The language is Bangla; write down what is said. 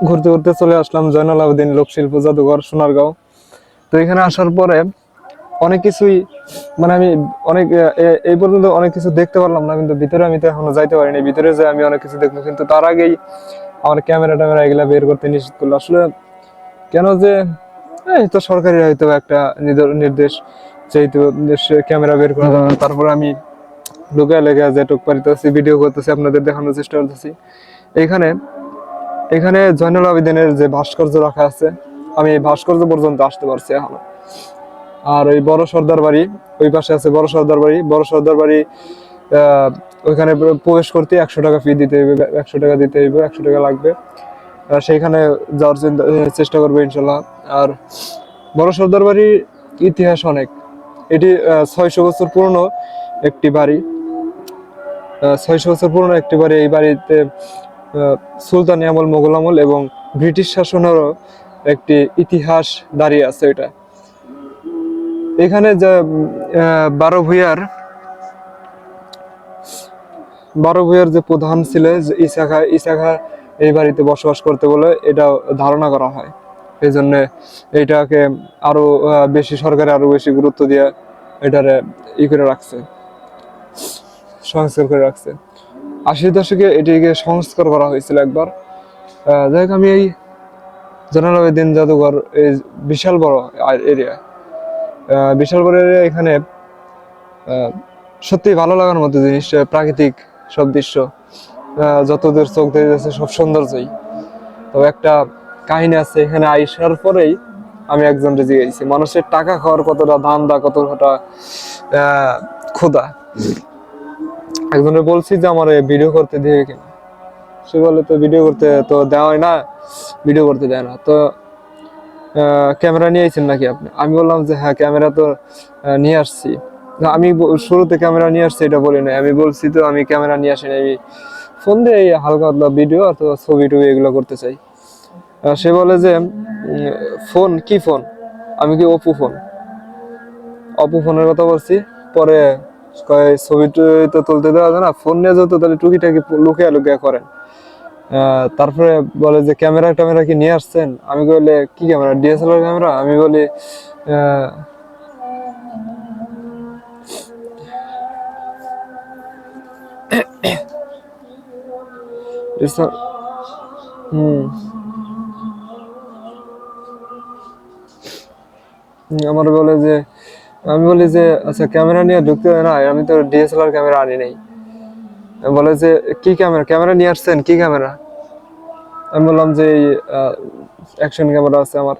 ঘুরতে ঘুরতে চলে আসলাম জয়নুল আবেদিন লোকশিল্প জাদুঘর সোনারগাঁও। তো এখানে আসার পরে অনেক কিছুই মানে আমি অনেক এই পর্যন্ত অনেক কিছু দেখতে পারলাম না, কিন্তু ভিতরে আমি তো এখনো যাইতে পারিনি। ভিতরে যে আমি অনেক কিছু দেখবো, কিন্তু তার আগেই আমার ক্যামেরা ট্যামেরা এগুলা বের করতে নিষেধ করলো। আসলে কেন যে এই তো সরকারি হয়তো একটা নির্দেশ, যেহেতু ক্যামেরা বের করা যাবে না। তারপরে আমি লুকায় লেগে যেটুক পারিতেছি ভিডিও করতেছি, আপনাদের দেখানোর চেষ্টা করতেছি। এখানে এখানে জয়নুল আবেদিনের যে ভাস্কর্য রাখা আছে, আমি এই ভাস্কর্য পর্যন্ত আসতে পারছি এখনো। আর ওই বড় সর্দার বাড়ি, ওই পাশে আছে বড় সর্দার বাড়ি। বড় সর্দার বাড়ি ওইখানে প্রবেশ করতে 100 টাকা ফি দিতে হইবে, 100 টাকা দিতে হইবে, 100 টাকা লাগবে। সেইখানে যাওয়ার চেষ্টা করবো ইনশাল্লাহ। আর বড় সর্দার বাড়ির ইতিহাস অনেক। এটি 600 বছর পুরনো একটি বাড়ি। 600 বছর পুরনো একটি বাড়ি। এই বাড়িতে সুলতানি আমল, মোগল আমল এবং ব্রিটিশ শাসনেরও একটি ইতিহাস দাঁড়িয়ে আছে। এটা এখানে যে বারো ভূঁইয়ার যে প্রধান ছিলেন ইসাখা এই বাড়িতে বসবাস করতে বলে এটা ধারণা করা হয়। এই জন্য এইটাকে আরো বেশি সরকারে আরো বেশি গুরুত্ব দিয়ে এটারে করে রাখছে, সংস্কার করে রাখছে। 80-র দশকে এটিকে সংস্কার করা হয়েছিল একবার। যাই হোক, আমি এই জয়নুল আবেদিন জাদুঘর এই বিশাল বড় এরিয়া, বিশাল বড় এরিয়া। এখানে সত্যি ভালো লাগার মতো জিনিস, প্রাকৃতিক সব দৃশ্য, যতদূর চোখ দিয়ে যাচ্ছে সব সৌন্দর্যই। তো একটা কাহিনী আছে, এখানে আইসার পরেই আমি একজনকে জিজ্ঞেসি মানুষের টাকা খাওয়ার কতটা ধান্দা, কতটা ক্ষুধা। একজনের বলছি যে আমার ভিডিও করতে দিয়ে কিনা। সে বলে তো ভিডিও করতে তো দেওয়া হয় না, ভিডিও করতে দেয় না। তো ক্যামেরা নিয়ে আইছেন নাকি আপনি? আমি বললাম যে হ্যাঁ, ক্যামেরা তো নিয়ে আসছি। আমি শুরুতে ক্যামেরা নিয়ে আসছি এটা বলি নাই, আমি বলছি তো আমি ক্যামেরা নিয়ে আসিনি, আমি ফোন দিয়ে এই হালকা পাতলা ভিডিও অথবা ছবি টবি এগুলো করতে চাই। সে বলে যে ফোন কি ফোন? আমি কি ওপো ফোন, অপো ফোনের কথা বলছি। পরে ছবি তো তুলতে দেওয়া যায় না, ফোন নিয়ে যেত তাহলে টুকিটাকি লুকিয়ে লুকিয়ে করেন। তারপরে বলে যে ক্যামেরা ট্যামেরা কি নিয়ে আসছেন? আমি বলি কি ক্যামেরা? DSLR camera. আমি বলি হম আমার বলে যে, আমি বলি যে আচ্ছা ক্যামেরা নিয়ে ঢুকতে হয় না, আমি তো ডিএসএলআর ক্যামেরা আনি নাই। বলে যে কি ক্যামেরা? নিয়ে আসছেন কি ক্যামেরা? আমি বললাম যে অ্যাকশন ক্যামেরা আছে আমার।